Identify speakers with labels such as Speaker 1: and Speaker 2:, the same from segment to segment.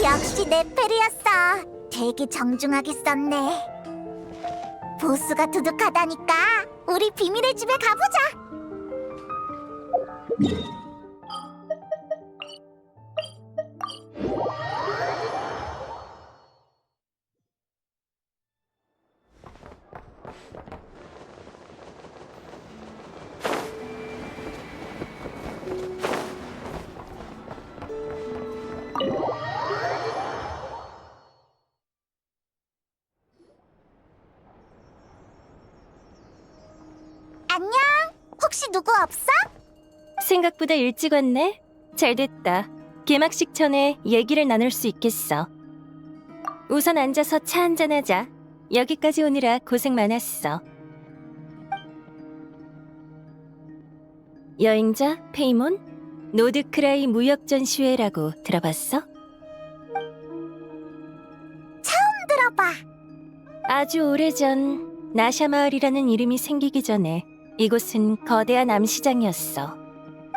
Speaker 1: 역시 내 펠이었어. 되게 정중하게 썼네. 보스가 두둑하다니까. 우리 비밀의 집에 가보자. 안녕. 혹시 누구 없어?
Speaker 2: 생각보다 일찍 왔네. 잘 됐다. 개막식 전에 얘기를 나눌 수 있겠어. 우선 앉아서 차 한잔하자. 여기까지 오느라 고생 많았어. 여행자 페이몬? 노드크라이 무역 전시회라고 들어봤어?
Speaker 1: 들어봐.
Speaker 2: 아주 오래전 나샤 마을이라는 이름이 생기기 전에 이곳은 거대한 암시장이었어.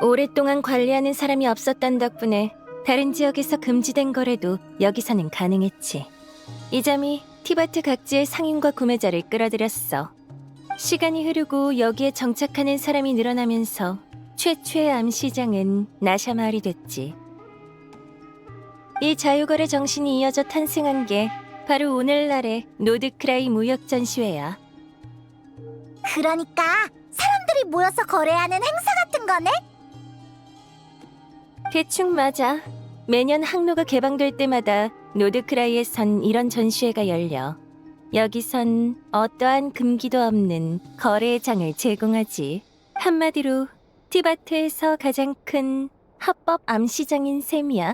Speaker 2: 오랫동안 관리하는 사람이 없었던 덕분에 다른 지역에서 금지된 거래도 여기서는 가능했지. 이 점이 티바트 각지의 상인과 구매자를 끌어들였어. 시간이 흐르고 여기에 정착하는 사람이 늘어나면서 최초의 암시장은 나샤 마을이 됐지. 이 자유거래 정신이 이어져 탄생한 게 바로 오늘날의 노드크라이 무역 전시회야.
Speaker 1: 그러니까 사람들이 모여서 거래하는 행사 같은 거네?
Speaker 2: 대충 맞아. 매년 항로가 개방될 때마다 노드크라이에선 이런 전시회가 열려. 여기선 어떠한 금기도 없는 거래의 장을 제공하지. 한마디로 티바트에서 가장 큰 합법 암시장인 셈이야.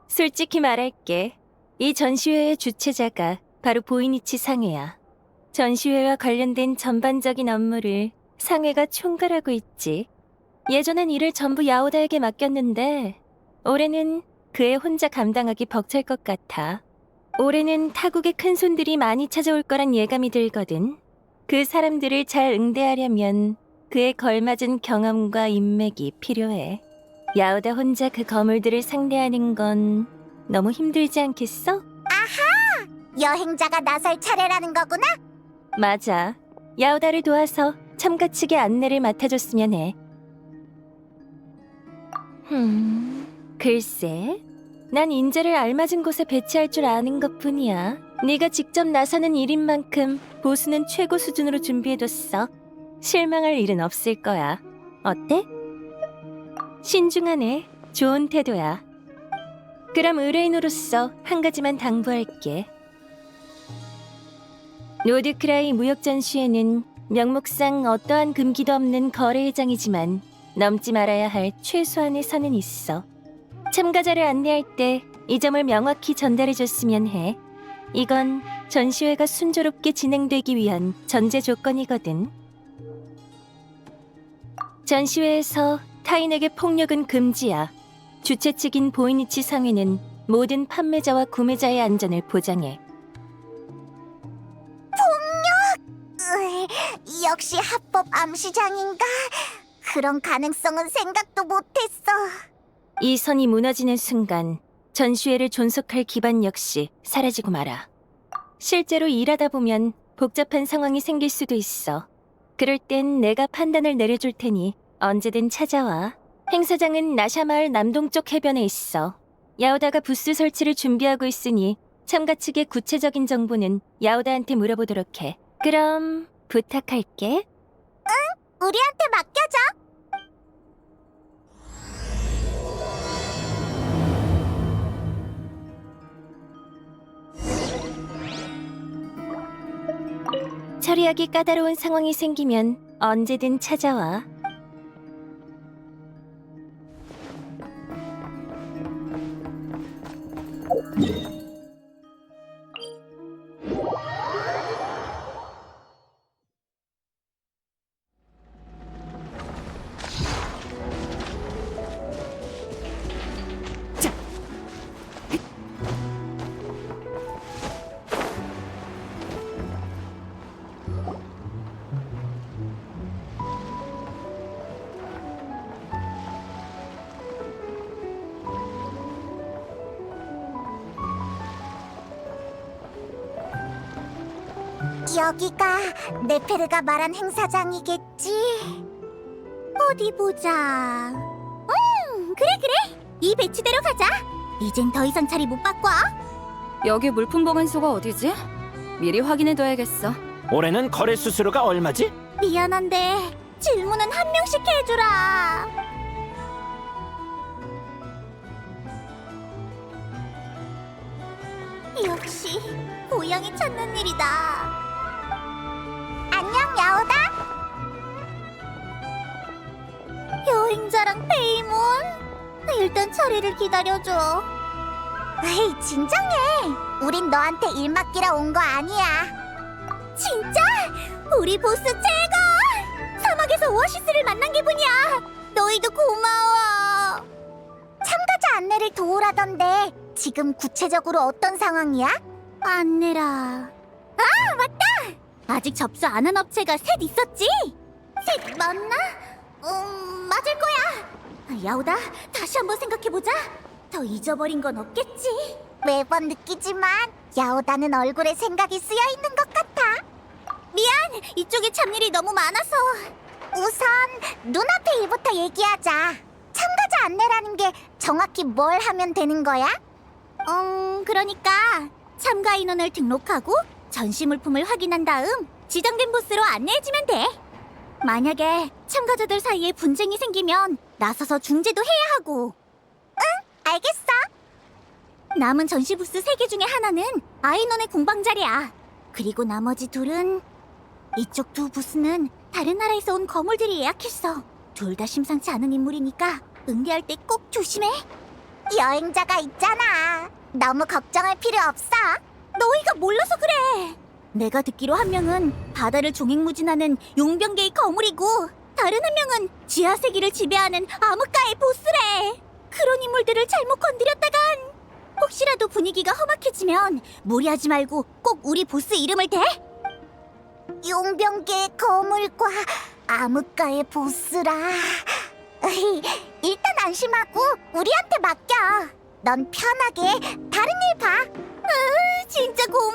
Speaker 2: 솔직히 말할게. 이 전시회의 주최자가 바로 보이니치 상회야. 전시회와 관련된 전반적인 업무를 상회가 총괄하고 있지. 예전엔 일을 전부 야오다에게 맡겼는데 올해는 그애 혼자 감당하기 벅찰 것 같아. 올해는 타국의 큰손들이 많이 찾아올 거란 예감이 들거든. 그 사람들을 잘 응대하려면 그에 걸맞은 경험과 인맥이 필요해. 야오다 혼자 그 거물들을 상대하는 건 너무 힘들지 않겠어?
Speaker 1: 여행자가 나설 차례라는 거구나?
Speaker 2: 맞아. 야오다를 도와서 참가 측의 안내를 맡아줬으면 해. 글쎄. 난 인재를 알맞은 곳에 배치할 줄 아는 것뿐이야. 네가 직접 나서는 일인 만큼 보수는 최고 수준으로 준비해뒀어. 실망할 일은 없을 거야. 어때? 신중하네. 좋은 태도야. 그럼 의뢰인으로서 한 가지만 당부할게. 노드크라이 무역 전시회는 명목상 어떠한 금기도 없는 거래회장이지만 넘지 말아야 할 최소한의 선은 있어. 참가자를 안내할 때 이 점을 명확히 전달해줬으면 해. 이건 전시회가 순조롭게 진행되기 위한 전제 조건이거든. 전시회에서 타인에게 폭력은 금지야. 주최 측인 보이니치 상회는 모든 판매자와 구매자의 안전을 보장해.
Speaker 1: 역시 합법 암시장인가? 그런 가능성은 생각도 못했어.
Speaker 2: 이 선이 무너지는 순간 전시회를 존속할 기반 역시 사라지고 말아. 실제로 일하다 보면 복잡한 상황이 생길 수도 있어. 그럴 땐 내가 판단을 내려줄 테니 언제든 찾아와. 행사장은 나샤마을 남동쪽 해변에 있어. 야오다가 부스 설치를 준비하고 있으니 참가 측의 구체적인 정보는 야오다한테 물어보도록 해. 그럼 부탁할게.
Speaker 1: 우리한테 맡겨줘.
Speaker 2: 처리하기 까다로운 상황이 생기면 언제든 찾아와.
Speaker 1: 여기가 네페르가 말한 행사장이겠지? 어디 보자. 그래. 이 배치대로 가자. 이젠 더 이상 자리 못 바꿔.
Speaker 3: 여기 물품 보관소가 어디지? 미리 확인해둬야겠어.
Speaker 4: 올해는 거래 수수료가 얼마지?
Speaker 1: 미안한데 질문은 한 명씩 해주라. 역시 고양이 찾는 일이다. 안녕 야오다. 여행자랑 페이몬. 일단 차례를 기다려줘. 에이 진정해. 우린 너한테 일 맡기러 온 거 아니야. 진짜? 우리 보스 최고! 사막에서 오아시스를 만난 기분이야. 너희도 고마워. 참가자 안내를 도우라던데 지금 구체적으로 어떤 상황이야? 안내라. 아 맞다. 아직 접수 안 한 업체가 셋 있었지? 셋 맞나? 맞을 거야. 야오다 다시 한번 생각해보자. 더 잊어버린 건 없겠지? 매번 느끼지만 야오다는 얼굴에 생각이 쓰여 있는 것 같아. 미안, 이쪽에 잡일이 너무 많아서. 우선 눈앞의 일부터 얘기하자. 참가자 안내라는 게 정확히 뭘 하면 되는 거야? 그러니까 참가 인원을 등록하고 전시 물품을 확인한 다음 지정된 부스로 안내해주면 돼. 만약에 참가자들 사이에 분쟁이 생기면 나서서 중재도 해야 하고. 응, 알겠어. 남은 전시 부스 3개 중에 하나는 아이논의 공방 자리야. 그리고 나머지 둘은 이쪽 2 부스는 다른 나라에서 온 거물들이 예약했어. 둘 다 심상치 않은 인물이니까 응대할 때 꼭 조심해. 여행자가 있잖아. 너무 걱정할 필요 없어. 너희가 몰라서 그래. 내가 듣기로 한 명은 바다를 종횡무진하는 용병계의 거물이고 다른 한 명은 지하 세계를 지배하는 암흑가의 보스래. 그런 인물들을 잘못 건드렸다간 혹시라도 분위기가 험악해지면 무리하지 말고 꼭 우리 보스 이름을 대. 용병계의 거물과 암흑가의 보스라. 일단 안심하고 우리한테 맡겨. 넌 편하게 다른 일 봐. 진짜 고마워.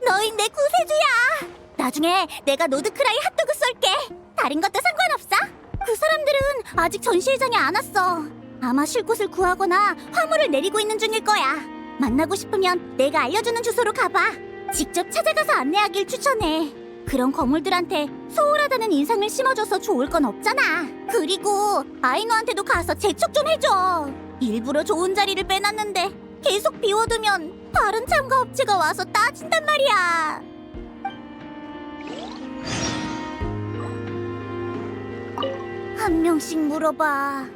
Speaker 1: 너희 내 구세주야. 나중에 내가 노드크라이 핫도그 쏠게. 다른 것도 상관없어. 그 사람들은 아직 전시회장에 안 왔어. 아마 쉴 곳을 구하거나 화물을 내리고 있는 중일 거야. 만나고 싶으면 내가 알려주는 주소로 가봐. 직접 찾아가서 안내하길 추천해. 그런 거물들한테 소홀하다는 인상을 심어줘서 좋을 건 없잖아. 그리고 아이노한테도 가서 재촉 좀 해줘. 일부러 좋은 자리를 빼놨는데 계속 비워두면 다른 참가 업체가 와서 따진단 말이야. 한 명씩 물어봐.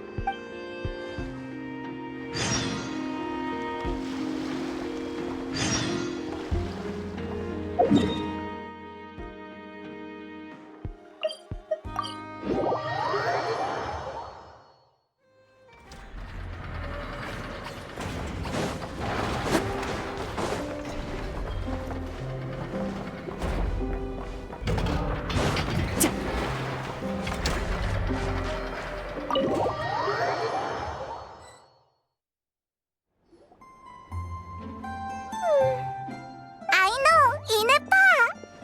Speaker 1: 아이노, 이네파!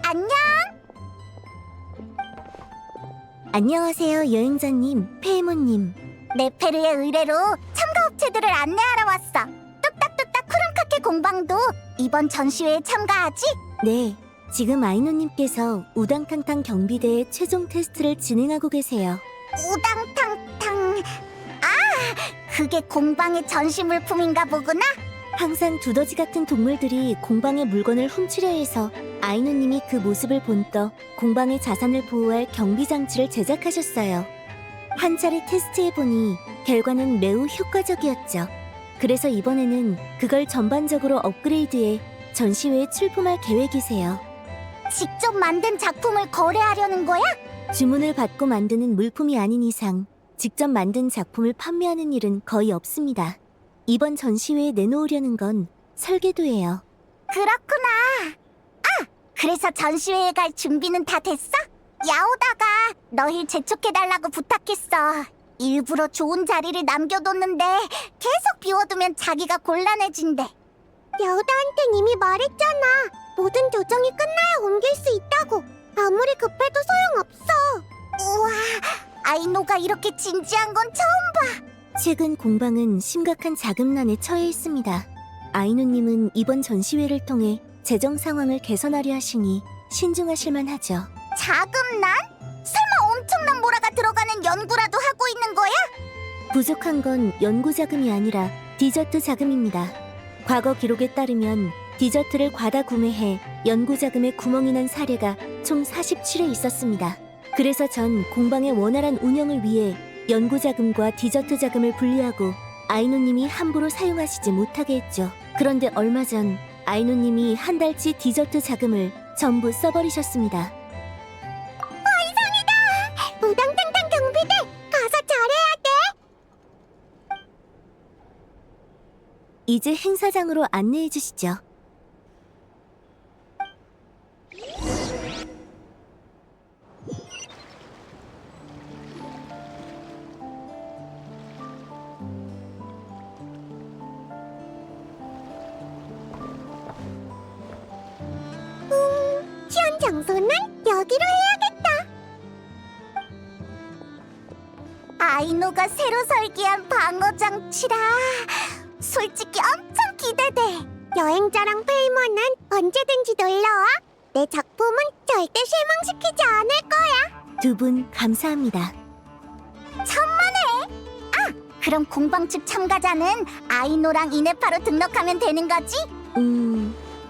Speaker 1: 안녕! 안녕하세요, 여행자님, 페이모님. 네페르의 의뢰로 참가업체들을 안내하러 왔어. 뚝딱뚝딱 쿠름카케 공방도 이번 전시회에 참가하지?
Speaker 5: 네, 지금 아이노님께서 우당탕탕 경비대의 최종 테스트를 진행하고 계세요.
Speaker 1: 우당탕탕... 아, 그게 공방의 전시 물품인가 보구나?
Speaker 5: 항상 두더지 같은 동물들이 공방의 물건을 훔치려 해서 아이노님이 그 모습을 본떠 공방의 자산을 보호할 경비 장치를 제작하셨어요. 한 차례 테스트해보니 결과는 매우 효과적이었죠. 그래서 이번에는 그걸 전반적으로 업그레이드해 전시회에 출품할 계획이세요.
Speaker 1: 직접 만든 작품을 거래하려는 거야?
Speaker 5: 주문을 받고 만드는 물품이 아닌 이상 직접 만든 작품을 판매하는 일은 거의 없습니다. 이번 전시회에 내놓으려는 건 설계도예요.
Speaker 1: 그렇구나. 아, 그래서 전시회에 갈 준비는 다 됐어? 야오다가 너희 재촉해달라고 부탁했어. 일부러 좋은 자리를 남겨뒀는데 계속 비워두면 자기가 곤란해진대. 야오다한텐 이미 말했잖아. 모든 조정이 끝나야 옮길 수 있다고. 아무리 급해도 소용없어. 우와, 아이노가 이렇게 진지한 건 처음.
Speaker 5: 최근 공방은 심각한 자금난에 처해 있습니다. 아이누님은 이번 전시회를 통해 재정 상황을 개선하려 하시니 신중하실 만하죠.
Speaker 1: 자금난? 설마 엄청난 모라가 들어가는 연구라도 하고 있는 거야?
Speaker 5: 부족한 건 연구 자금이 아니라 디저트 자금입니다. 과거 기록에 따르면 디저트를 과다 구매해 연구 자금에 구멍이 난 사례가 총 47회 있었습니다. 그래서 전 공방의 원활한 운영을 위해 연구 자금과 디저트 자금을 분리하고 아이노님이 함부로 사용하시지 못하게 했죠. 그런데 얼마 전 아이노님이 한 달치 디저트 자금을 전부 써버리셨습니다.
Speaker 1: 우당탕탕 경비대, 가서 잘해야 돼.
Speaker 5: 이제 행사장으로 안내해 주시죠.
Speaker 1: 시연 장소는 여기로 해야겠다. 아이노가 새로 설계한 방어 장치라 솔직히 엄청 기대돼. 여행자랑 페이머는 언제든지 놀러와. 내 작품은 절대 실망시키지 않을 거야.
Speaker 5: 두 분 감사합니다.
Speaker 1: 천만에. 그럼 공방 측 참가자는 아이노랑 이네파로 등록하면 되는 거지?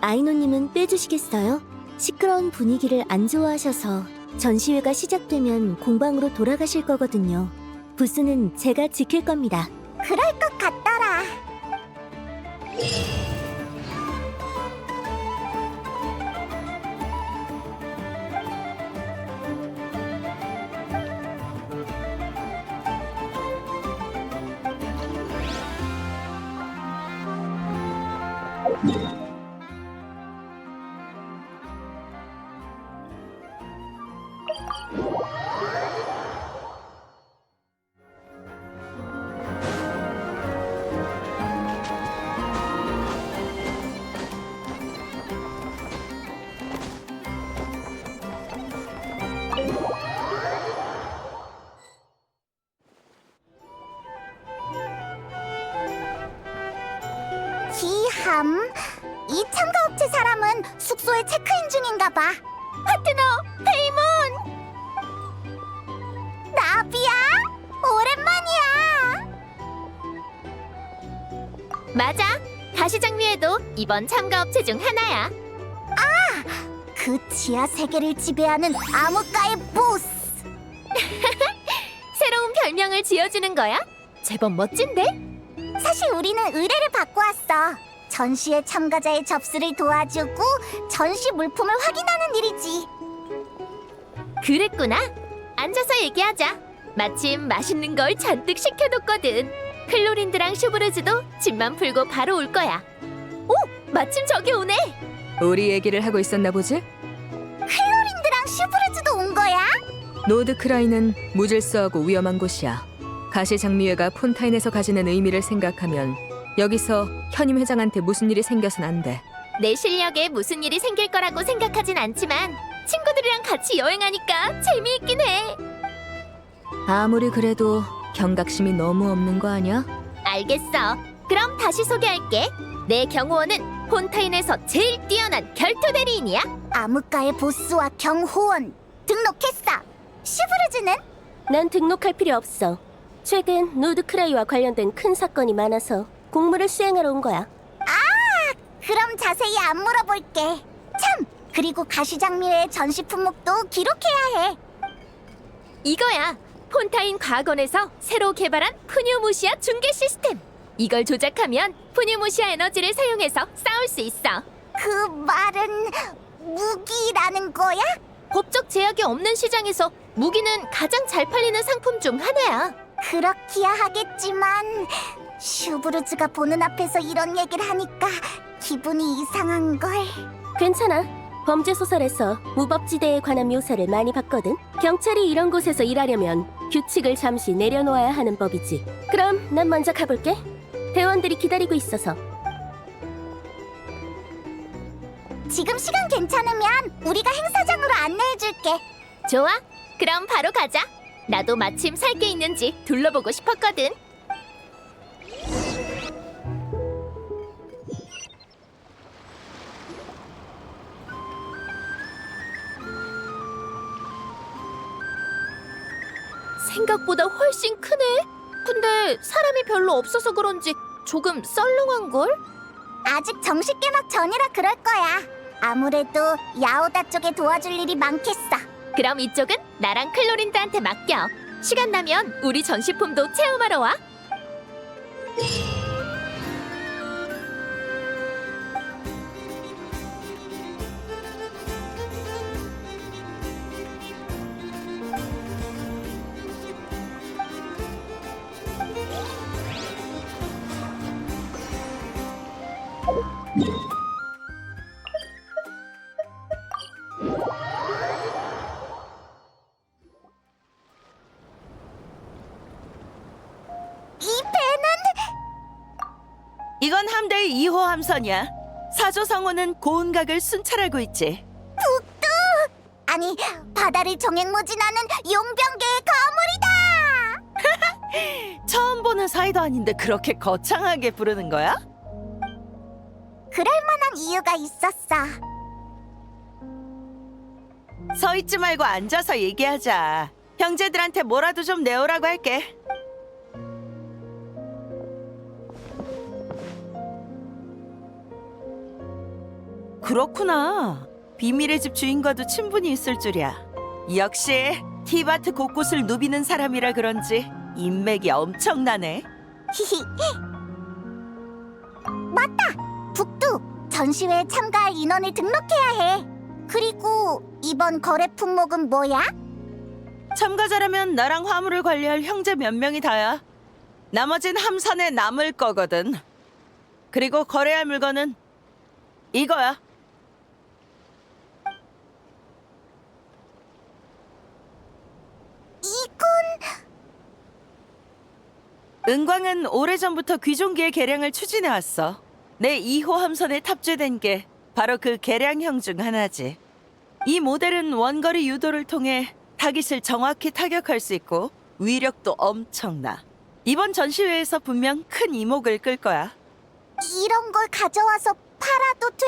Speaker 5: 아이노님은 빼주시겠어요? 시끄러운 분위기를 안 좋아하셔서 전시회가 시작되면 공방으로 돌아가실 거거든요. 부스는 제가 지킬 겁니다.
Speaker 1: 그럴 것 같더라. 기함. 이 참가업체 사람은 숙소에 체크인 중인가 봐. 파트너 페이몬. 나비야, 오랜만이야.
Speaker 2: 맞아. 가시장미에도 이번 참가업체 중 하나야.
Speaker 1: 그 지하 세계를 지배하는 암흑가의 보스.
Speaker 2: 새로운 별명을 지어주는 거야? 제법 멋진데?
Speaker 1: 사실 우리는 의뢰를 받고 왔어. 전시회 참가자의 접수를 도와주고 전시 물품을 확인하는 일이지.
Speaker 2: 그랬구나. 앉아서 얘기하자. 마침 맛있는 걸 잔뜩 시켜뒀거든. 클로린드랑 슈브르즈도 짐만 풀고 바로 올 거야. 오! 마침 저기 오네.
Speaker 3: 우리 얘기를 하고 있었나 보지?
Speaker 1: 클로린드랑 슈브르즈도 온 거야?
Speaker 3: 노드크라이는 무질서하고 위험한 곳이야. 가시장미회가 폰타인에서 가지는 의미를 생각하면 여기서 현임 회장한테 무슨 일이 생겨선 안 돼.
Speaker 2: 내 실력에 무슨 일이 생길 거라고 생각하진 않지만 친구들이랑 같이 여행하니까 재미있긴 해.
Speaker 3: 아무리 그래도 경각심이 너무 없는 거 아니야?
Speaker 2: 알겠어. 그럼 다시 소개할게. 내 경호원은 폰타인에서 제일 뛰어난 결투 대리인이야.
Speaker 1: 암흑가의 보스와 경호원 등록했어. 슈브르즈는?
Speaker 5: 난 등록할 필요 없어. 최근 노드크라이와 관련된 큰 사건이 많아서 공무를 수행하러 온 거야.
Speaker 1: 그럼 자세히 안 물어볼게. 참! 그리고 가시장미회의 전시 품목도 기록해야 해.
Speaker 2: 이거야. 폰타인 과학원에서 새로 개발한 푸뉴무시아 중계 시스템. 이걸 조작하면 푸뉴무시아 에너지를 사용해서 싸울 수 있어.
Speaker 1: 그 말은 무기라는 거야?
Speaker 2: 법적 제약이 없는 시장에서 무기는 가장 잘 팔리는 상품 중 하나야.
Speaker 1: 그렇기야 하겠지만 슈브르즈가 보는 앞에서 이런 얘기를 하니까 기분이 이상한걸.
Speaker 5: 괜찮아. 범죄 소설에서 무법지대에 관한 묘사를 많이 봤거든. 경찰이 이런 곳에서 일하려면 규칙을 잠시 내려놓아야 하는 법이지. 그럼 난 먼저 가볼게. 대원들이 기다리고 있어서.
Speaker 1: 지금 시간 괜찮으면 우리가 행사장으로 안내해줄게.
Speaker 5: 좋아. 그럼 바로 가자. 나도 마침 살 게 있는지 둘러보고 싶었거든. 생각보다 훨씬 크네. 근데 사람이 별로 없어서 그런지 조금 썰렁한걸?
Speaker 1: 아직 정식 개막 전이라 그럴 거야. 아무래도 야오다 쪽에 도와줄 일이 많겠어.
Speaker 5: 그럼 이쪽은 나랑 클로린드한테 맡겨. 시간 나면 우리 전시품도 체험하러 와.
Speaker 1: 이 배는
Speaker 6: 이건 함대의 2호 함선이야. 사조성호는 고운각을 순찰하고 있지.
Speaker 1: 아니 바다를 정행무진하는 용병계의 거물이다.
Speaker 6: 처음 보는 사이도 아닌데 그렇게 거창하게 부르는 거야?
Speaker 1: 그럴 만한 이유가 있었어.
Speaker 6: 서 있지 말고 앉아서 얘기하자. 형제들한테 뭐라도 좀 내오라고 할게. 그렇구나. 비밀의 집 주인과도 친분이 있을 줄이야. 역시 티바트 곳곳을 누비는 사람이라 그런지 인맥이 엄청나네.
Speaker 1: 히히. 맞다. 북두 전시회에 참가할 인원을 등록해야 해. 그리고 이번 거래 품목은 뭐야?
Speaker 6: 참가자라면 나랑 화물을 관리할 형제 몇 명이 다야. 나머진 함선에 남을 거거든. 그리고 거래할 물건은 이거야.
Speaker 1: 이건
Speaker 6: 은광은 오래전부터 귀종기의 개량을 추진해왔어. 내 2호 함선에 탑재된 게 바로 그 개량형 중 하나지. 이 모델은 원거리 유도를 통해 타깃을 정확히 타격할 수 있고 위력도 엄청나. 이번 전시회에서 분명 큰 이목을 끌 거야.
Speaker 1: 이런 걸 가져와서 팔아도 돼?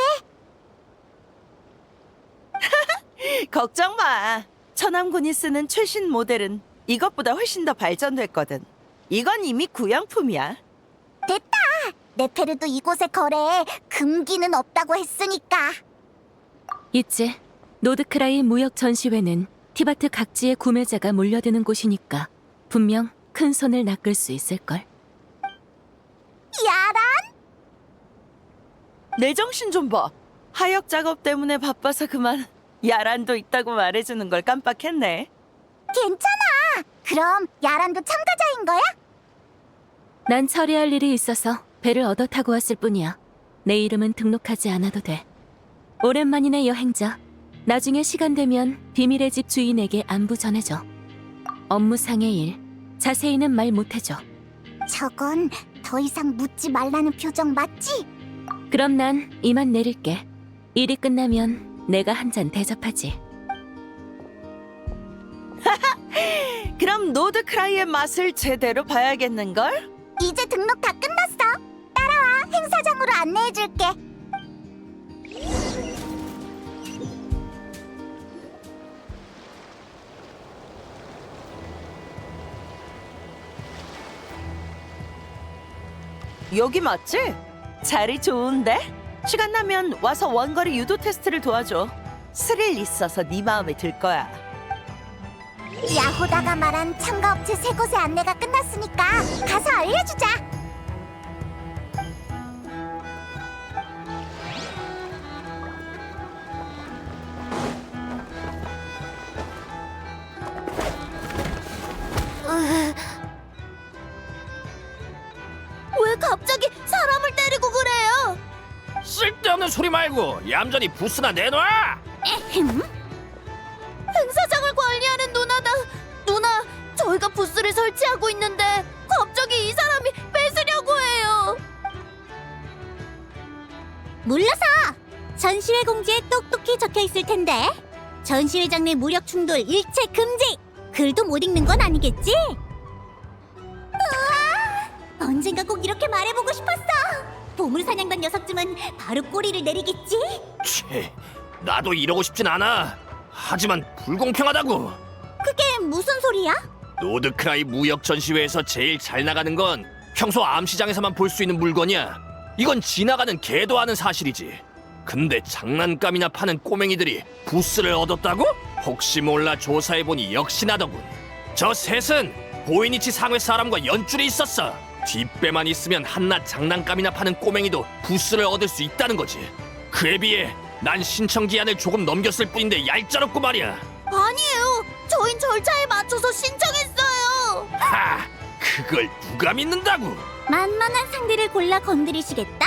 Speaker 6: 걱정 마. 천암군이 쓰는 최신 모델은 이것보다 훨씬 더 발전됐거든. 이건 이미 구형품이야.
Speaker 1: 됐다. 네페르도 이곳에 거래해 금기는 없다고 했으니까.
Speaker 2: 있지. 노드크라이 무역 전시회는 티바트 각지의 구매자가 몰려드는 곳이니까 분명 큰 손을 낚을 수 있을걸.
Speaker 1: 야란?
Speaker 6: 내 정신 좀 봐. 하역 작업 때문에 바빠서 그만 야란도 있다고 말해주는 걸 깜빡했네.
Speaker 1: 괜찮아. 그럼 야란도 참가자인 거야?
Speaker 2: 난 처리할 일이 있어서 배를 얻어 타고 왔을 뿐이야. 내 이름은 등록하지 않아도 돼. 오랜만이네 여행자. 나중에 시간 되면 비밀의 집 주인에게 안부 전해줘. 업무상의 일, 자세히는 말 못해줘.
Speaker 1: 저건 더 이상 묻지 말라는 표정 맞지?
Speaker 2: 그럼 난 이만 내릴게. 일이 끝나면 내가 한 잔 대접하지.
Speaker 6: 그럼 노드크라이의 맛을 제대로 봐야겠는걸?
Speaker 1: 이제 등록 다 끝났어. 따라와. 행사장으로 안내해줄게.
Speaker 6: 여기 맞지? 자리 좋은데? 시간 나면 와서 원거리 유도 테스트를 도와줘. 스릴 있어서 네 마음에 들 거야.
Speaker 1: 야호다가 말한 참가업체 3곳의 안내가 끝났으니까 가서 알려주자. 왜 갑자기 사람을 때리고 그래요?
Speaker 4: 쓸데없는 소리 말고 얌전히 부스나 내놔.
Speaker 5: 행사장을 관리하는 누나다. 누나, 저희가 부스를 설치하고 있는데 갑자기 이 사람이 뺏으려고 해요.
Speaker 1: 물러서! 전시회 공지에 똑똑히 적혀 있을 텐데. 전시회장 내 무력 충돌 일체 금지. 글도 못 읽는 건 아니겠지? 우와! 언젠가 꼭 이렇게 말해보고 싶었어. 보물사냥단 녀석쯤은 바로 꼬리를 내리겠지?
Speaker 4: 치, 나도 이러고 싶진 않아. 하지만 불공평하다고.
Speaker 1: 그게 무슨 소리야?
Speaker 4: 노드크라이 무역 전시회에서 제일 잘 나가는 건 평소 암시장에서만 볼 수 있는 물건이야. 이건 지나가는 개도 아는 사실이지. 근데 장난감이나 파는 꼬맹이들이 부스를 얻었다고? 혹시 몰라 조사해보니 역시 나더군. 저 셋은 보이니치 상회 사람과 연줄이 있었어. 뒷배만 있으면 한낱 장난감이나 파는 꼬맹이도 부스를 얻을 수 있다는 거지. 그에 비해 난 신청 기한을 조금 넘겼을 뿐인데 얄짤없고 말이야.
Speaker 1: 아니에요. 저흰 절차에 맞춰서 신청했어요.
Speaker 4: 하! 그걸 누가 믿는다고?
Speaker 1: 만만한 상대를 골라 건드리시겠다?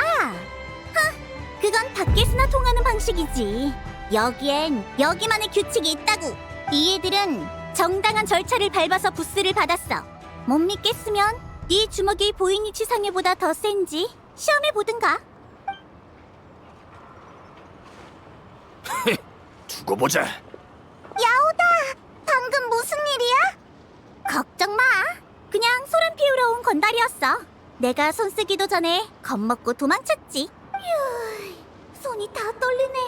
Speaker 1: 그건 밖에서나 통하는 방식이지. 여기엔 여기만의 규칙이 있다고. 이 애들은 정당한 절차를 밟아서 부스를 받았어. 못 믿겠으면 네 주먹이 보이니치 상해보다 더 센지 시험해보든가.
Speaker 4: 두고 보자.
Speaker 1: 야오다! 방금 무슨 일이야? 걱정 마. 그냥 소란 피우러 온 건달이었어. 내가 손 쓰기도 전에 겁먹고 도망쳤지. 휴, 손이 다 떨리네.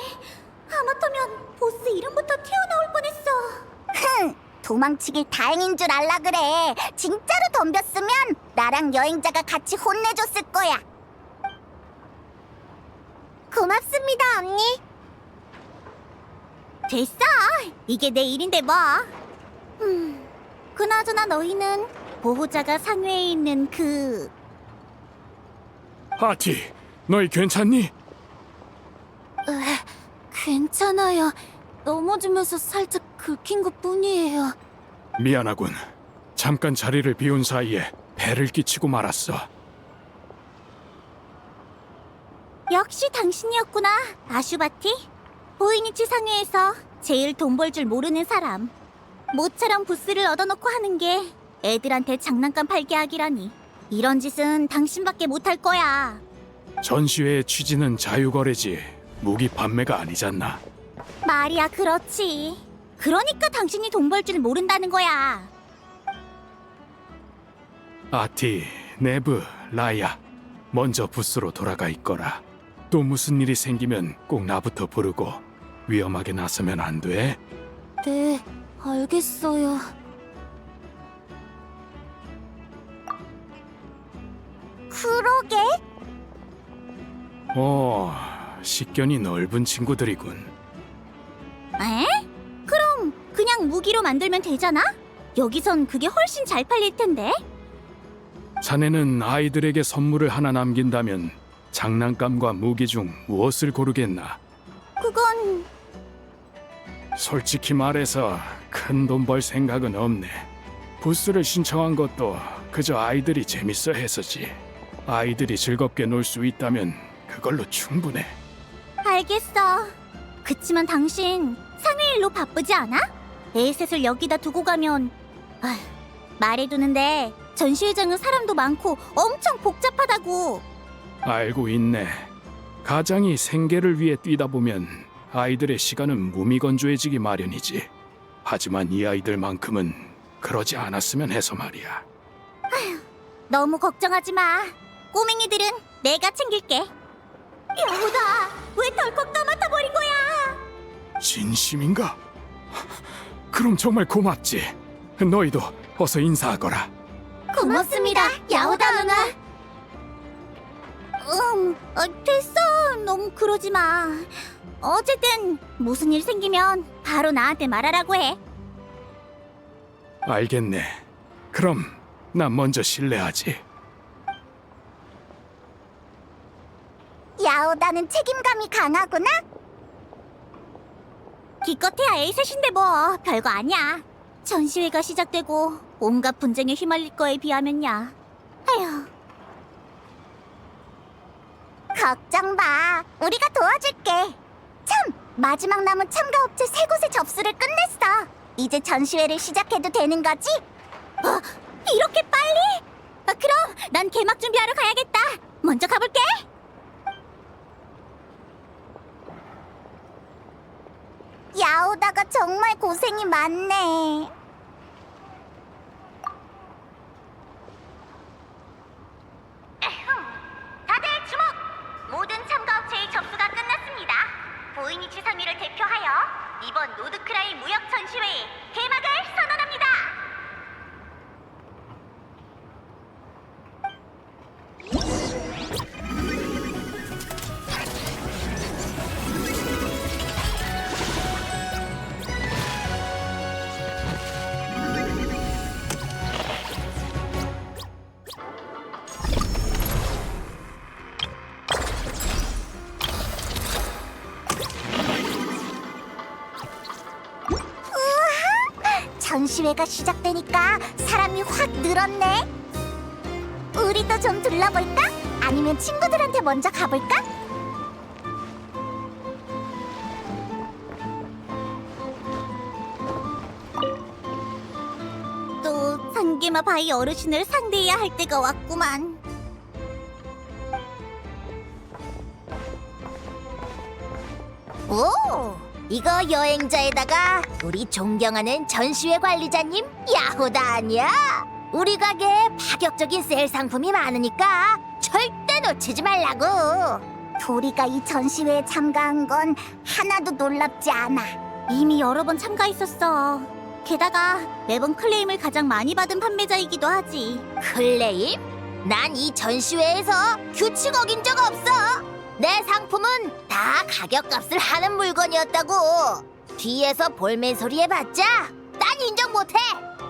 Speaker 1: 하마터면 보스 이름부터 튀어나올 뻔했어. 흥! 도망치길 다행인 줄 알라 그래. 진짜로 덤볐으면 나랑 여행자가 같이 혼내줬을 거야. 고맙습니다, 언니. 됐어. 이게 내 일인데 뭐. 그나저나 너희는 보호자가 상회에 있는 그...
Speaker 7: 아티, 너희 괜찮니?
Speaker 1: 괜찮아요. 넘어지면서 살짝 긁힌 것뿐이에요.
Speaker 7: 미안하군. 잠깐 자리를 비운 사이에 배를 끼치고 말았어.
Speaker 1: 역시 당신이었구나, 아슈바티. 보이니치 상회에서 제일 돈 벌 줄 모르는 사람. 모처럼 부스를 얻어놓고 하는 게 애들한테 장난감 팔게 하기라니. 이런 짓은 당신밖에 못할 거야.
Speaker 7: 전시회의 취지는 자유거래지 무기 판매가 아니잖아.
Speaker 1: 말이야, 그렇지. 그러니까 당신이 돈 벌 줄 모른다는 거야.
Speaker 7: 아티, 네브, 라야, 먼저 부스로 돌아가 있거라. 또 무슨 일이 생기면 꼭 나부터 부르고 위험하게 나서면 안 돼.
Speaker 1: 네, 알겠어요. 그러게.
Speaker 7: 식견이 넓은 친구들이군.
Speaker 1: 에? 그럼 그냥 무기로 만들면 되잖아? 여기선 그게 훨씬 잘 팔릴 텐데.
Speaker 7: 자네는 아이들에게 선물을 하나 남긴다면 장난감과 무기 중 무엇을 고르겠나?
Speaker 1: 그건...
Speaker 7: 솔직히 말해서 큰 돈 벌 생각은 없네. 부스를 신청한 것도 그저 아이들이 재밌어 해서지. 아이들이 즐겁게 놀 수 있다면 그걸로 충분해.
Speaker 1: 알겠어. 그치만 당신 상회 일로 바쁘지 않아? 에이셋을 여기다 두고 가면... 말해두는데 전시회장은 사람도 많고 엄청 복잡하다고.
Speaker 7: 알고 있네. 가장이 생계를 위해 뛰다 보면 아이들의 시간은 무미건조해지기 마련이지. 하지만 이 아이들만큼은 그러지 않았으면 해서 말이야.
Speaker 1: 너무 걱정하지 마. 꼬맹이들은 내가 챙길게. 여우다, 왜 덜컥 떠맡아 버린 거야?
Speaker 7: 진심인가? 그럼 정말 고맙지. 너희도 어서 인사하거라.
Speaker 1: 고맙습니다, 야오다 누나. 됐어. 너무 그러지 마. 어쨌든 무슨 일 생기면 바로 나한테 말하라고 해.
Speaker 7: 알겠네. 그럼 난 먼저 실례하지.
Speaker 1: 야오다는 책임감이 강하구나. 기껏해야 에이셋인데 뭐 별거 아니야. 전시회가 시작되고 온갖 분쟁에 휘말릴 거에 비하면야. 아휴. 걱정 마. 우리가 도와줄게. 참, 마지막 남은 참가업체 3곳의 접수를 끝냈어. 이제 전시회를 시작해도 되는 거지? 이렇게 빨리? 그럼 난 개막 준비하러 가야겠다. 먼저 가볼게. 야오다가 정말 고생이 많네. 다들 주목! 모든 참가업체의 접수가 끝났습니다. 보이니치 상위를 대표하여 이번 노드크라이 무역 전시회의 개막을 선언합니다. 전시회가 시작되니까 사람이 확 늘었네. 우리도 좀 둘러볼까? 아니면 친구들한테 먼저 가볼까? 또 산게마 바이 어르신을 상대해야 할 때가 왔구만. 오! 이거 여행자에다가 우리 존경하는 전시회 관리자님 야호다 아니야? 우리 가게에 파격적인 세일 상품이 많으니까 절대 놓치지 말라고. 도리가 이 전시회에 참가한 건 하나도 놀랍지 않아. 이미 여러 번 참가했었어. 게다가 매번 클레임을 가장 많이 받은 판매자이기도 하지. 클레임? 난 이 전시회에서 규칙 어긴 적 없어. 내 상품은 다 가격값을 하는 물건이었다고. 뒤에서 볼멘 소리 해봤자 난 인정 못해.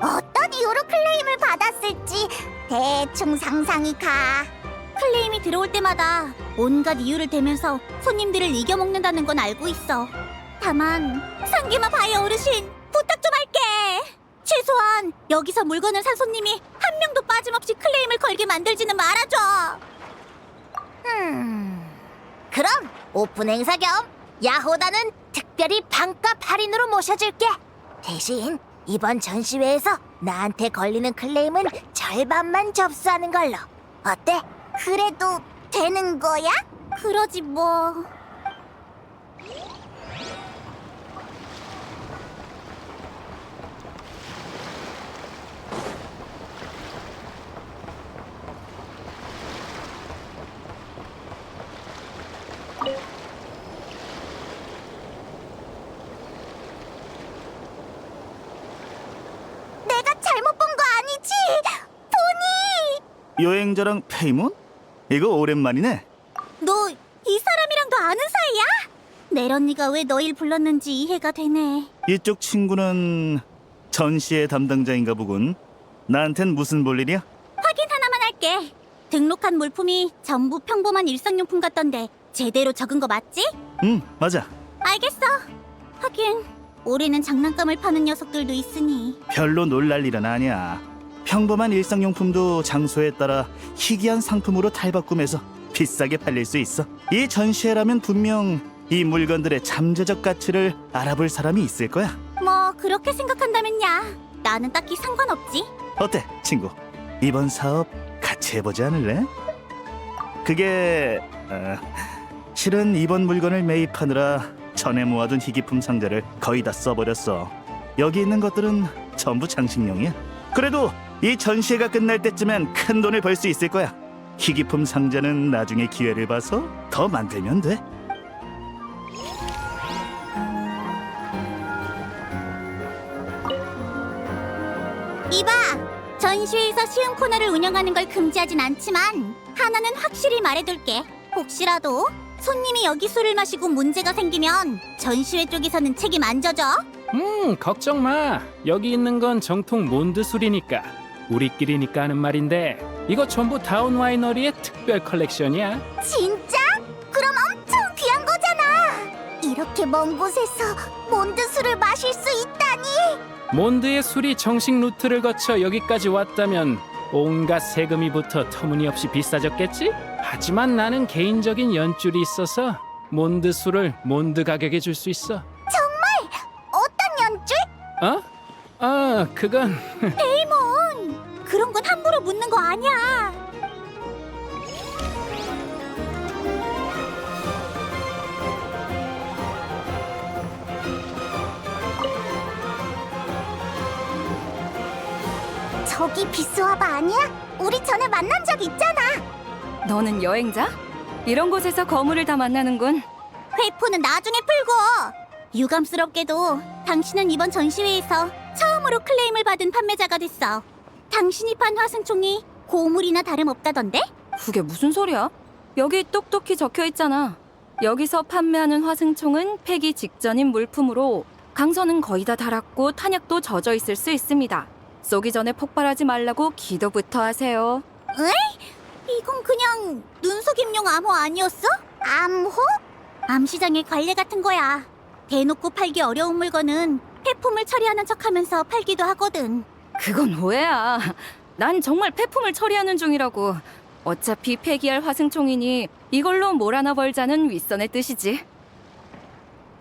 Speaker 1: 어떤 이유로 클레임을 받았을지 대충 상상이 가. 클레임이 들어올 때마다 온갖 이유를 대면서 손님들을 이겨먹는다는 건 알고 있어. 다만 상기마 바이 어르신 부탁 좀 할게. 최소한 여기서 물건을 산 손님이 한 명도 빠짐없이 클레임을 걸게 만들지는 말아줘. 그럼 오픈 행사 겸 야호다는 특별히 반값 할인으로 모셔줄게. 대신 이번 전시회에서 나한테 걸리는 클레임은 절반만 접수하는 걸로. 어때? 그래도 되는 거야? 그러지 뭐. 내가 잘못 본 거 아니지? 보니!
Speaker 8: 여행자랑 페이몬? 이거 오랜만이네.
Speaker 1: 너 이 사람이랑도 아는 사이야? 넬 언니가 왜 너일 불렀는지 이해가 되네.
Speaker 8: 이쪽 친구는 전시회 담당자인가 보군. 나한텐 무슨 볼일이야?
Speaker 1: 확인 하나만 할게. 등록한 물품이 전부 평범한 일상용품 같던데 제대로 적은 거 맞지?
Speaker 8: 응, 맞아.
Speaker 1: 알겠어. 하긴 올해는 장난감을 파는 녀석들도 있으니.
Speaker 8: 별로 놀랄 일은 아니야. 평범한 일상용품도 장소에 따라 희귀한 상품으로 탈바꿈해서 비싸게 팔릴 수 있어. 이 전시회라면 분명 이 물건들의 잠재적 가치를 알아볼 사람이 있을 거야.
Speaker 1: 뭐 그렇게 생각한다면야 나는 딱히 상관없지.
Speaker 8: 어때, 친구? 이번 사업 같이 해보지 않을래? 그게... 실은 이번 물건을 매입하느라 전에 모아둔 희귀품 상자를 거의 다 써버렸어. 여기 있는 것들은 전부 장식용이야. 그래도 이 전시회가 끝날 때쯤엔 큰 돈을 벌 수 있을 거야. 희귀품 상자는 나중에 기회를 봐서 더 만들면 돼.
Speaker 1: 이봐! 전시회에서 시음 코너를 운영하는 걸 금지하진 않지만 하나는 확실히 말해둘게. 혹시라도 손님이 여기 술을 마시고 문제가 생기면 전시회 쪽에서는 책임 안 져줘.
Speaker 9: 걱정 마. 여기 있는 건 정통 몬드 술이니까. 우리끼리니까 하는 말인데 이거 전부 다운 와이너리의 특별 컬렉션이야.
Speaker 1: 진짜? 그럼 엄청 귀한 거잖아. 이렇게 먼 곳에서 몬드 술을 마실 수 있다니.
Speaker 9: 몬드의 술이 정식 루트를 거쳐 여기까지 왔다면 온갖 세금이 붙어 터무니없이 비싸졌겠지? 하지만 나는 개인적인 연줄이 있어서 몬드 술을 몬드 가격에 줄 수 있어.
Speaker 1: 어떤 연줄?
Speaker 9: 어? 그건
Speaker 1: 데이몬! 그런 건 함부로 묻는 거 아니야. 저기 비스와바 아니야? 우리 전에 만난 적 있잖아.
Speaker 10: 너는 여행자? 이런 곳에서 거물을 다 만나는군.
Speaker 1: 회포는 나중에 풀고. 유감스럽게도 당신은 이번 전시회에서 처음으로 클레임을 받은 판매자가 됐어. 당신이 판 화승총이 고물이나 다름없다던데?
Speaker 10: 그게 무슨 소리야? 여기 똑똑히 적혀 있잖아. 여기서 판매하는 화승총은 폐기 직전인 물품으로 강선은 거의 다 닳았고 탄약도 젖어 있을 수 있습니다. 쏘기 전에 폭발하지 말라고 기도부터 하세요.
Speaker 1: 이건 그냥 눈속임용 암호 아니었어? 암호? 암시장의 관례 같은 거야. 대놓고 팔기 어려운 물건은 폐품을 처리하는 척하면서 팔기도 하거든.
Speaker 10: 그건 오해야. 난 정말 폐품을 처리하는 중이라고. 어차피 폐기할 화승총이니 이걸로 뭘 하나 벌자는 윗선의 뜻이지.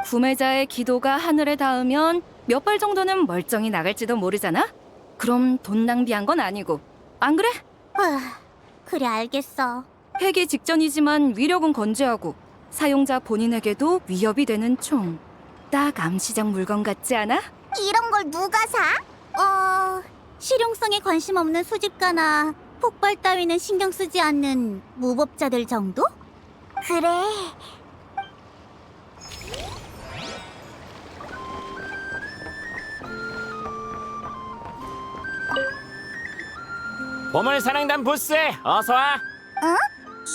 Speaker 10: 구매자의 기도가 하늘에 닿으면 몇 발 정도는 멀쩡히 나갈지도 모르잖아? 그럼 돈 낭비한 건 아니고. 안 그래?
Speaker 1: 그래 알겠어.
Speaker 10: 폐기 직전이지만 위력은 건재하고 사용자 본인에게도 위협이 되는 총. 딱 암시장 물건 같지 않아?
Speaker 1: 이런 걸 누가 사? 실용성에 관심 없는 수집가나 폭발 따위는 신경 쓰지 않는 무법자들 정도? 그래.
Speaker 11: 보물사냥단 부스에 어서 와.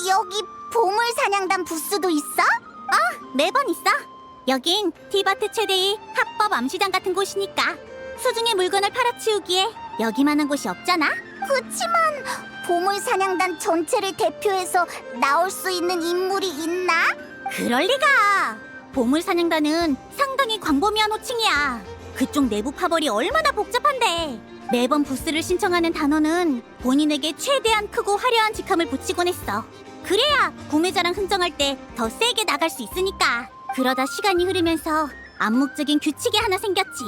Speaker 1: 여기 보물사냥단 부스도 있어? 매번 있어. 여긴 티바트 최대의 합법 암시장 같은 곳이니까 소중의 물건을 팔아치우기에 여기만한 곳이 없잖아. 그치만 보물사냥단 전체를 대표해서 나올 수 있는 인물이 있나? 그럴 리가. 보물사냥단은 상당히 광범위한 호칭이야. 그쪽 내부 파벌이 얼마나 복잡한데. 매번 부스를 신청하는 단원은 본인에게 최대한 크고 화려한 직함을 붙이곤 했어. 그래야 구매자랑 흥정할 때 더 세게 나갈 수 있으니까. 그러다 시간이 흐르면서 암묵적인 규칙이 하나 생겼지.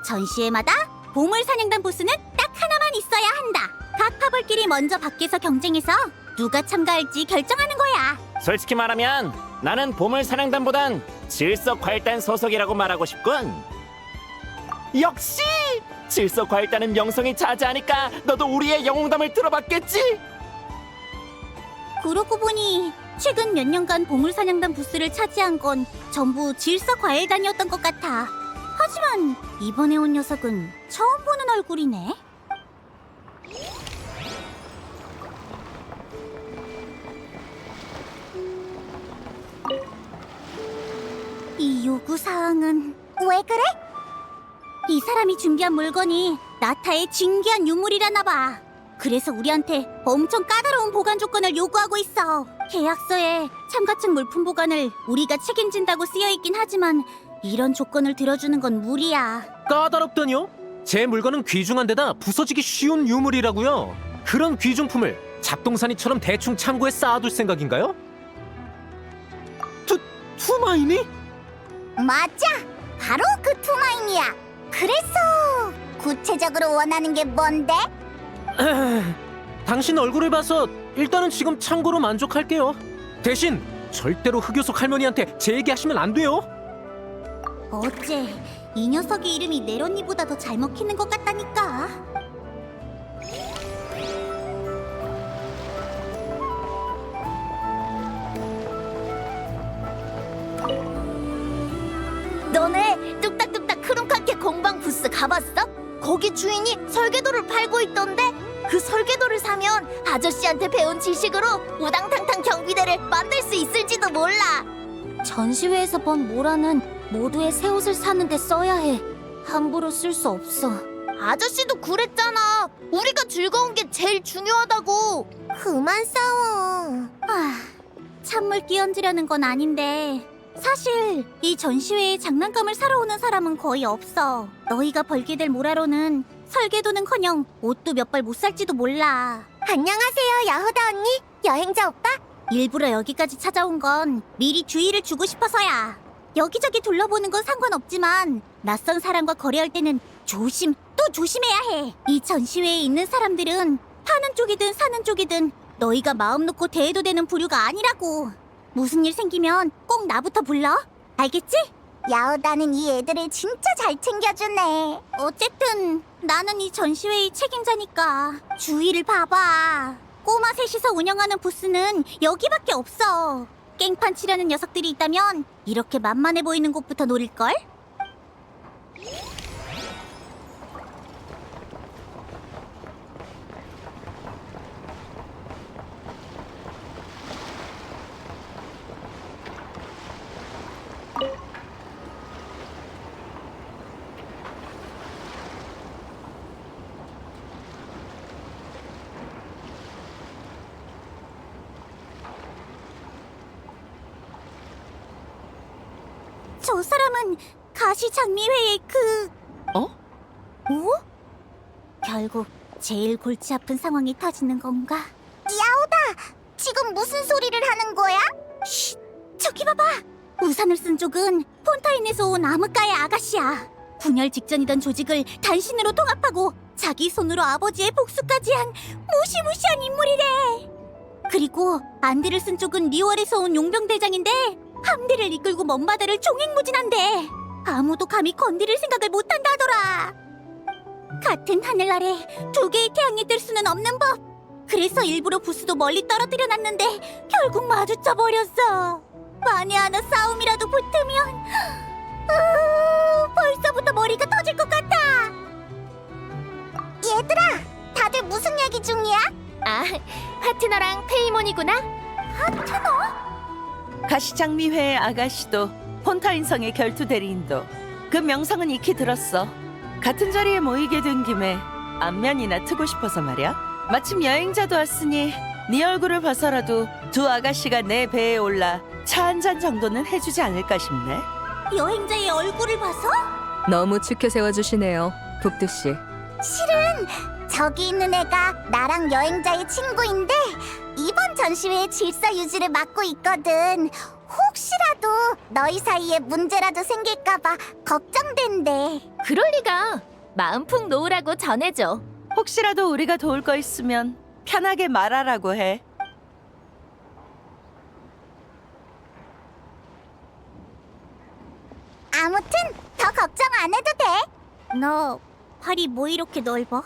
Speaker 1: 전시회마다 보물사냥단 부스는 딱 하나만 있어야 한다. 각 파벌끼리 먼저 밖에서 경쟁해서 누가 참가할지 결정하는 거야.
Speaker 11: 솔직히 말하면 나는 보물사냥단보단 질서과일단 소속이라고 말하고 싶군. 역시! 질서과일단은 명성이 자자하니까 너도 우리의 영웅담을 들어봤겠지?
Speaker 1: 그러고 보니 최근 몇 년간 보물사냥단 부스를 차지한 건 전부 질서과일단이었던 것 같아. 하지만 이번에 온 녀석은 처음 보는 얼굴이네. 이 요구사항은 왜 그래? 이 사람이 준비한 물건이 나타의 진귀한 유물이라나 봐. 그래서 우리한테 엄청 까다로운 보관 조건을 요구하고 있어. 계약서에 참가층 물품 보관을 우리가 책임진다고 쓰여있긴 하지만 이런 조건을 들어주는 건 무리야.
Speaker 12: 까다롭다뇨? 제 물건은 귀중한 데다 부서지기 쉬운 유물이라고요. 그런 귀중품을 잡동사니처럼 대충 창고에 쌓아둘 생각인가요? 투마이니?
Speaker 1: 맞아! 바로 그 투마인이야. 그래서 구체적으로 원하는 게 뭔데?
Speaker 12: 당신 얼굴을 봐서 일단은 지금 창고로 만족할게요. 대신 절대로 흑요석 할머니한테 제 얘기하시면 안 돼요.
Speaker 1: 어째 이 녀석의 이름이 네로니보다 더 잘 먹히는 것 같다니까. 너네 뚝딱뚝딱 크룸카케 공방 부스 가봤어? 거기 주인이 설계도를 팔고 있던데? 그 설계도를 사면 아저씨한테 배운 지식으로 우당탕탕 경비대를 만들 수 있을지도 몰라.
Speaker 5: 전시회에서 본 모라는 모두의 새 옷을 사는데 써야 해. 함부로 쓸 수 없어.
Speaker 1: 아저씨도 그랬잖아. 우리가 즐거운 게 제일 중요하다고. 그만 싸워. 찬물 끼얹으려는 건 아닌데 사실 이 전시회에 장난감을 사러 오는 사람은 거의 없어. 너희가 벌게 될 모라로는 설계도는커녕 옷도 몇 벌 못 살지도 몰라. 안녕하세요, 야호다 언니. 여행자 오빠. 일부러 여기까지 찾아온 건 미리 주의를 주고 싶어서야. 여기저기 둘러보는 건 상관없지만 낯선 사람과 거래할 때는 조심 또 조심해야 해. 이 전시회에 있는 사람들은 파는 쪽이든 사는 쪽이든 너희가 마음 놓고 대해도 되는 부류가 아니라고. 무슨 일 생기면 꼭 나부터 불러. 알겠지? 야오다는 이 애들을 진짜 잘 챙겨주네. 어쨌든 나는 이 전시회의 책임자니까 주위를 봐봐. 꼬마 셋이서 운영하는 부스는 여기밖에 없어. 깽판 치려는 녀석들이 있다면 이렇게 만만해 보이는 곳부터 노릴걸? 저 사람은 가시장미회의
Speaker 6: 어?
Speaker 1: 결국 제일 골치 아픈 상황이 터지는 건가? 야오다! 지금 무슨 소리를 하는 거야? 쉿! 저기 봐봐! 우산을 쓴 쪽은 폰타인에서 온 암흑가의 아가씨야. 분열 직전이던 조직을 단신으로 통합하고 자기 손으로 아버지의 복수까지 한 무시무시한 인물이래. 그리고 안대를 쓴 쪽은 리월에서 온 용병대장인데 함대를 이끌고 먼바다를 종횡무진한데 아무도 감히 건드릴 생각을 못한다더라. 같은 하늘 아래 두 개의 태양이 뜰 수는 없는 법. 그래서 일부러 부스도 멀리 떨어뜨려 놨는데 결국 마주쳐 버렸어. 만에 하나 싸움이라도 붙으면 벌써부터 머리가 터질 것 같아. 얘들아, 다들 무슨 얘기 중이야?
Speaker 5: 아, 파트너랑 페이몬이구나.
Speaker 1: 하트너?
Speaker 6: 가시장미회의 아가씨도 폰타인성의 결투 대리인도 그 명성은 익히 들었어. 같은 자리에 모이게 된 김에 안면이나 트고 싶어서 말이야. 마침 여행자도 왔으니 네 얼굴을 봐서라도 두 아가씨가 내 배에 올라 차 한 잔 정도는 해주지 않을까 싶네.
Speaker 1: 여행자의 얼굴을 봐서?
Speaker 3: 너무 치켜 세워주시네요, 북두씨.
Speaker 1: 실은 저기 있는 애가 나랑 여행자의 친구인데 이번 전시회의 질서 유지를 맡고 있거든. 혹시라도 너희 사이에 문제라도 생길까봐 걱정된대.
Speaker 5: 그럴 리가. 마음 푹 놓으라고 전해줘.
Speaker 6: 혹시라도 우리가 도울 거 있으면 편하게 말하라고 해.
Speaker 1: 아무튼 더 걱정 안 해도 돼. 너 팔이 뭐 이렇게 넓어?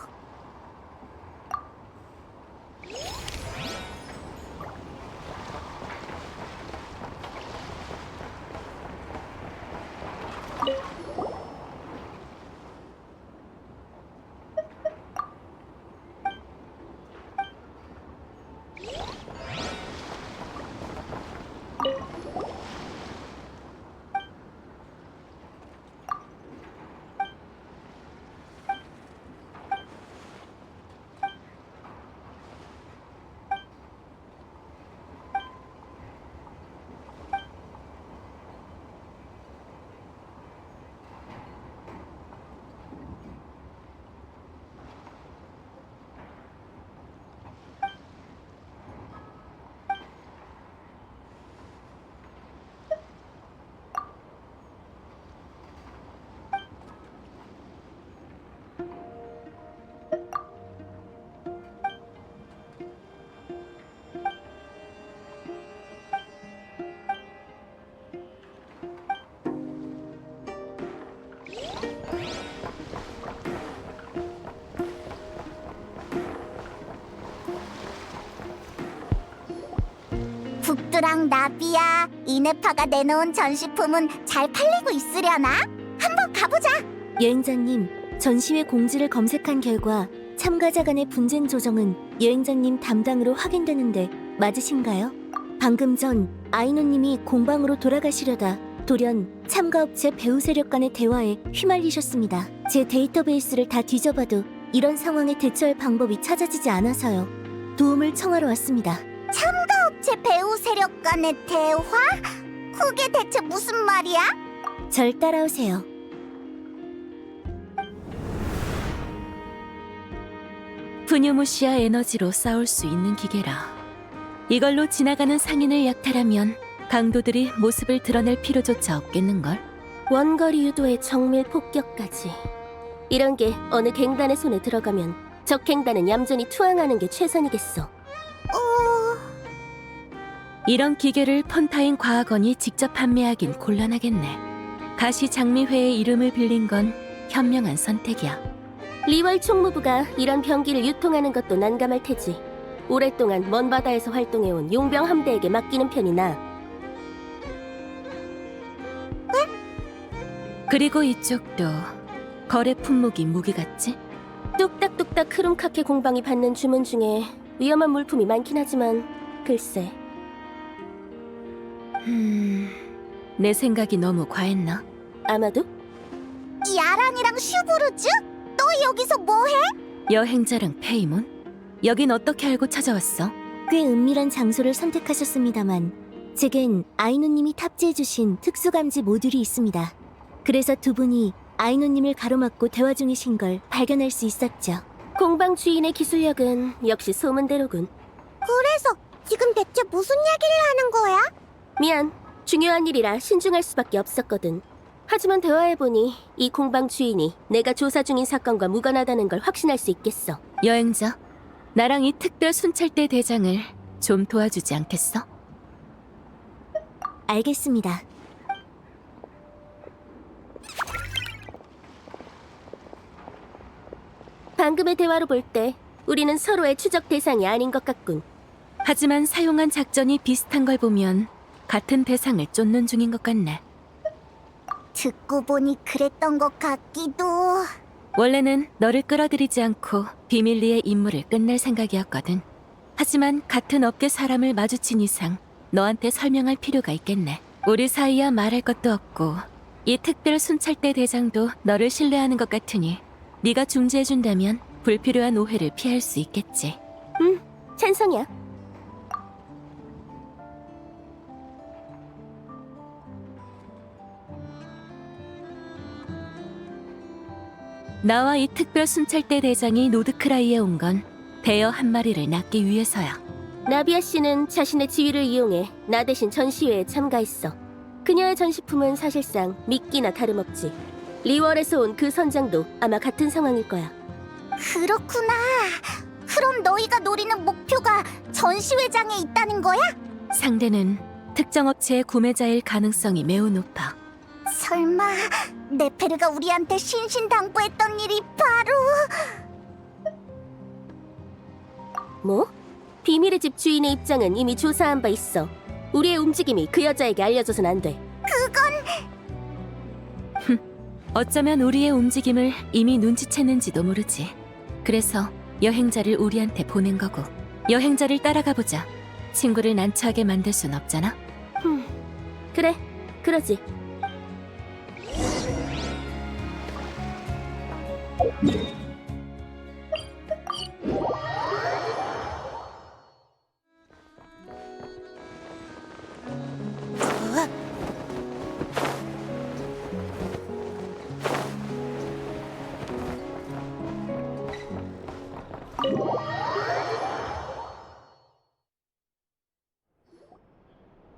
Speaker 1: 북두랑 나비야, 이네파가 내놓은 전시품은 잘 팔리고 있으려나? 한번 가보자.
Speaker 5: 여행자님, 전시회 공지를 검색한 결과 참가자 간의 분쟁 조정은 여행자님 담당으로 확인되는데 맞으신가요? 방금 전 아이노님이 공방으로 돌아가시려다 돌연 참가업체 배우 세력 간의 대화에 휘말리셨습니다. 제 데이터베이스를 다 뒤져봐도 이런 상황에 대처할 방법이 찾아지지 않아서요. 도움을 청하러 왔습니다.
Speaker 1: 참가업체 배우 세력 간의 대화? 그게 대체 무슨 말이야?
Speaker 5: 절 따라오세요.
Speaker 2: 푸뉴무시아 에너지로 싸울 수 있는 기계라. 이걸로 지나가는 상인을 약탈하면 강도들이 모습을 드러낼 필요조차 없겠는걸?
Speaker 5: 원거리 유도의 정밀 폭격까지. 이런 게 어느 갱단의 손에 들어가면 적 갱단은 얌전히 투항하는 게 최선이겠어.
Speaker 2: 이런 기계를 펀타인 과학원이 직접 판매하긴 곤란하겠네. 다시 장미회의 이름을 빌린 건 현명한 선택이야.
Speaker 5: 리월 총무부가 이런 병기를 유통하는 것도 난감할 테지. 오랫동안 먼 바다에서 활동해온 용병 함대에게 맡기는 편이 나아.
Speaker 2: 그리고 이쪽도 거래 품목이 무기 같지?
Speaker 5: 뚝딱뚝딱 흐름카케 공방이 받는 주문 중에 위험한 물품이 많긴 하지만 글쎄.
Speaker 2: 내 생각이 너무 과했나?
Speaker 5: 아마도?
Speaker 1: 야란이랑 슈브르즈? 너 여기서 뭐해?
Speaker 2: 여행자랑 페이몬? 여긴 어떻게 알고 찾아왔어?
Speaker 5: 꽤 은밀한 장소를 선택하셨습니다만 제겐 아이노님이 탑재해주신 특수감지 모듈이 있습니다. 그래서 두 분이 아이노님을 가로막고 대화 중이신 걸 발견할 수 있었죠. 공방 주인의 기술력은 역시 소문대로군. 그래서 지금 대체 무슨 얘기를 하는 거야? 미안, 중요한 일이라 신중할 수밖에 없었거든. 하지만 대화해보니 이 공방 주인이 내가 조사 중인 사건과 무관하다는 걸 확신할 수 있겠어.
Speaker 2: 여행자, 나랑 이 특별 순찰대 대장을 좀 도와주지 않겠어?
Speaker 5: 알겠습니다. 방금의 대화로 볼 때 우리는 서로의 추적 대상이 아닌 것 같군.
Speaker 2: 하지만 사용한 작전이 비슷한 걸 보면 같은 대상을 쫓는 중인 것 같네.
Speaker 1: 듣고 보니 그랬던 것 같기도.
Speaker 2: 원래는 너를 끌어들이지 않고 비밀리에 임무를 끝낼 생각이었거든. 하지만 같은 업계 사람을 마주친 이상 너한테 설명할 필요가 있겠네. 우리 사이야 말할 것도 없고 이 특별 순찰대 대장도 너를 신뢰하는 것 같으니 네가 중재해준다면 불필요한 오해를 피할 수 있겠지.
Speaker 5: 찬성이야.
Speaker 2: 나와 이 특별 순찰대 대장이 노드크라이에 온 건 대여 한 마리를 낳기 위해서야.
Speaker 5: 나비아 씨는 자신의 지위를 이용해 나 대신 전시회에 참가했어. 그녀의 전시품은 사실상 미끼나 다름없지. 리월에서 온 그 선장도 아마 같은 상황일 거야.
Speaker 1: 그렇구나. 그럼 너희가 노리는 목표가 전시회장에 있다는 거야?
Speaker 2: 상대는 특정 업체의 구매자일 가능성이 매우 높아.
Speaker 1: 설마 네페르가 우리한테 신신당부했던 일이 바로...
Speaker 5: 뭐? 비밀의 집 주인의 입장은 이미 조사한 바 있어. 우리의 움직임이 그 여자에게 알려줘선 안 돼.
Speaker 2: 어쩌면 우리의 움직임을 이미 눈치챘는지도 모르지. 그래서 여행자를 우리한테 보낸 거고. 여행자를 따라가 보자. 친구를 난처하게 만들 순 없잖아.
Speaker 5: 그래, 그러지.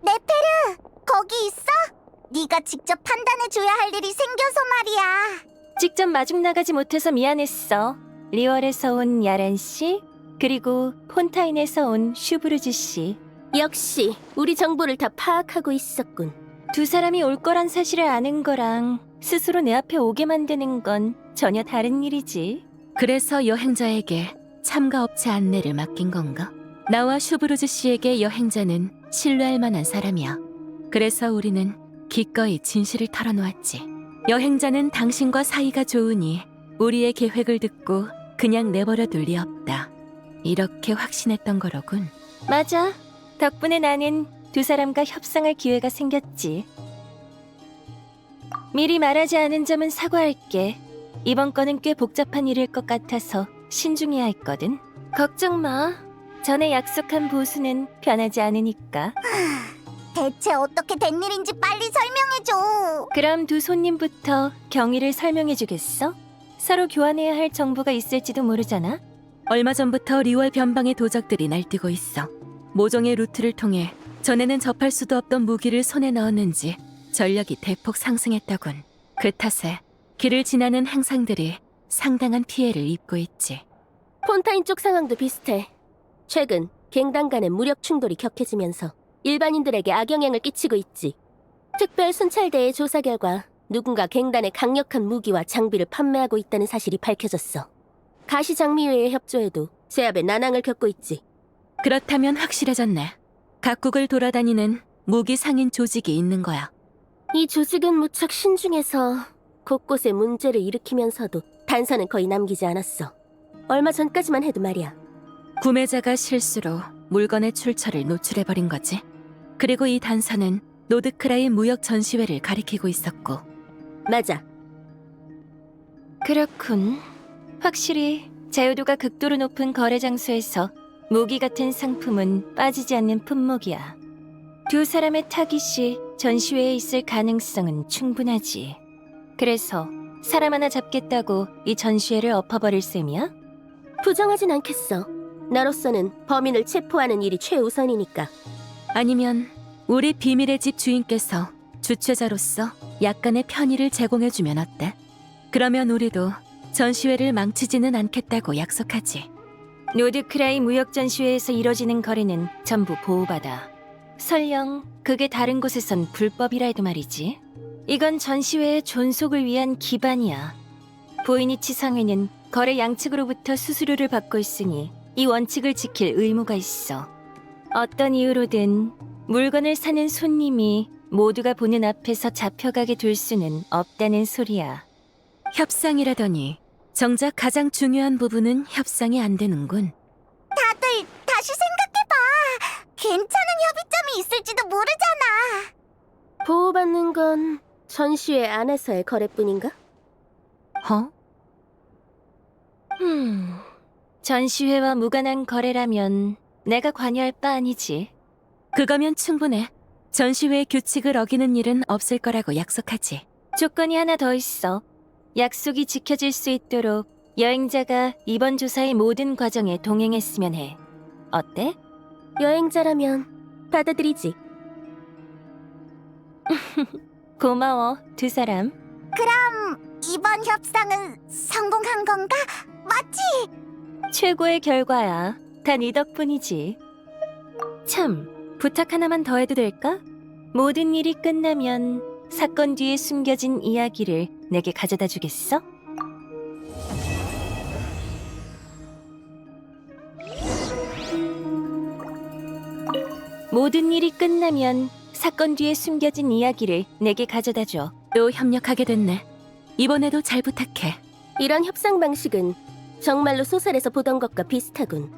Speaker 1: 네페르, 거기 있어? 네가 직접 판단해줘야 할 일이 생겨서 말이야.
Speaker 2: 직접 마중 나가지 못해서 미안했어. 리월에서 온 야란 씨, 그리고 폰타인에서 온 슈브르즈 씨.
Speaker 5: 역시 우리 정보를 다 파악하고 있었군.
Speaker 2: 두 사람이 올 거란 사실을 아는 거랑 스스로 내 앞에 오게 만드는 건 전혀 다른 일이지. 그래서 여행자에게 참가 업체 안내를 맡긴 건가? 나와 슈브르즈 씨에게 여행자는 신뢰할 만한 사람이야. 그래서 우리는 기꺼이 진실을 털어놓았지. 여행자는 당신과 사이가 좋으니 우리의 계획을 듣고 그냥 내버려 둘 리 없다. 이렇게 확신했던 거로군. 맞아. 덕분에 나는 두 사람과 협상할 기회가 생겼지. 미리 말하지 않은 점은 사과할게. 이번 건은 꽤 복잡한 일일 것 같아서 신중해야 했거든. 걱정 마. 전에 약속한 보수는 변하지 않으니까.
Speaker 1: 대체 어떻게 된 일인지 빨리 설명해줘.
Speaker 2: 그럼 두 손님부터 경위를 설명해주겠어? 서로 교환해야 할 정보가 있을지도 모르잖아. 얼마 전부터 리월 변방의 도적들이 날뛰고 있어. 모종의 루트를 통해 전에는 접할 수도 없던 무기를 손에 넣었는지 전력이 대폭 상승했다군. 그 탓에 길을 지나는 행상들이 상당한 피해를 입고 있지.
Speaker 5: 폰타인 쪽 상황도 비슷해. 최근 갱단 간의 무력 충돌이 격해지면서 일반인들에게 악영향을 끼치고 있지. 특별 순찰대의 조사 결과 누군가 갱단의 강력한 무기와 장비를 판매하고 있다는 사실이 밝혀졌어. 가시장미회의 협조에도 제압의 난항을 겪고 있지.
Speaker 3: 그렇다면 확실해졌네. 각국을 돌아다니는 무기 상인 조직이 있는 거야.
Speaker 5: 이 조직은 무척 신중해서 곳곳에 문제를 일으키면서도 단서는 거의 남기지 않았어. 얼마 전까지만 해도 말이야.
Speaker 3: 구매자가 실수로 물건의 출처를 노출해버린 거지. 그리고 이 단서는 노드크라이 무역 전시회를 가리키고 있었고.
Speaker 5: 맞아.
Speaker 2: 그렇군. 확실히 자유도가 극도로 높은 거래 장소에서 무기 같은 상품은 빠지지 않는 품목이야. 두 사람의 타깃이 전시회에 있을 가능성은 충분하지. 그래서 사람 하나 잡겠다고 이 전시회를 엎어버릴 셈이야?
Speaker 5: 부정하진 않겠어. 나로서는 범인을 체포하는 일이 최우선이니까.
Speaker 3: 아니면 우리 비밀의 집 주인께서 주최자로서 약간의 편의를 제공해주면 어때? 그러면 우리도 전시회를 망치지는 않겠다고 약속하지.
Speaker 2: 노드크라이 무역 전시회에서 이뤄지는 거래는 전부 보호받아. 설령 그게 다른 곳에선 불법이라 해도 말이지. 이건 전시회의 존속을 위한 기반이야. 보이니치 상회는 거래 양측으로부터 수수료를 받고 있으니 이 원칙을 지킬 의무가 있어. 어떤 이유로든 물건을 사는 손님이 모두가 보는 앞에서 잡혀가게 둘 수는 없다는 소리야.
Speaker 3: 협상이라더니 정작 가장 중요한 부분은 협상이 안 되는군.
Speaker 1: 다들 다시 생각해봐. 괜찮은 협의점이 있을지도 모르잖아.
Speaker 5: 보호받는 건 전시회 안에서의 거래뿐인가?
Speaker 2: 전시회와 무관한 거래라면 내가 관여할 바 아니지.
Speaker 3: 그거면 충분해. 전시회의 규칙을 어기는 일은 없을 거라고 약속하지.
Speaker 2: 조건이 하나 더 있어. 약속이 지켜질 수 있도록 여행자가 이번 조사의 모든 과정에 동행했으면 해. 어때?
Speaker 5: 여행자라면 받아들이지.
Speaker 2: 고마워, 두 사람.
Speaker 1: 그럼 이번 협상은 성공한 건가? 맞지?
Speaker 2: 최고의 결과야. 다 네 덕분이지. 참, 부탁 하나만 더 해도 될까? 모든 일이 끝나면 사건 뒤에 숨겨진 이야기를 내게 가져다 주겠어? 모든 일이 끝나면 사건 뒤에 숨겨진 이야기를 내게 가져다 줘.
Speaker 3: 또 협력하게 됐네. 이번에도 잘 부탁해.
Speaker 5: 이런 협상 방식은 정말로 소설에서 보던 것과 비슷하군.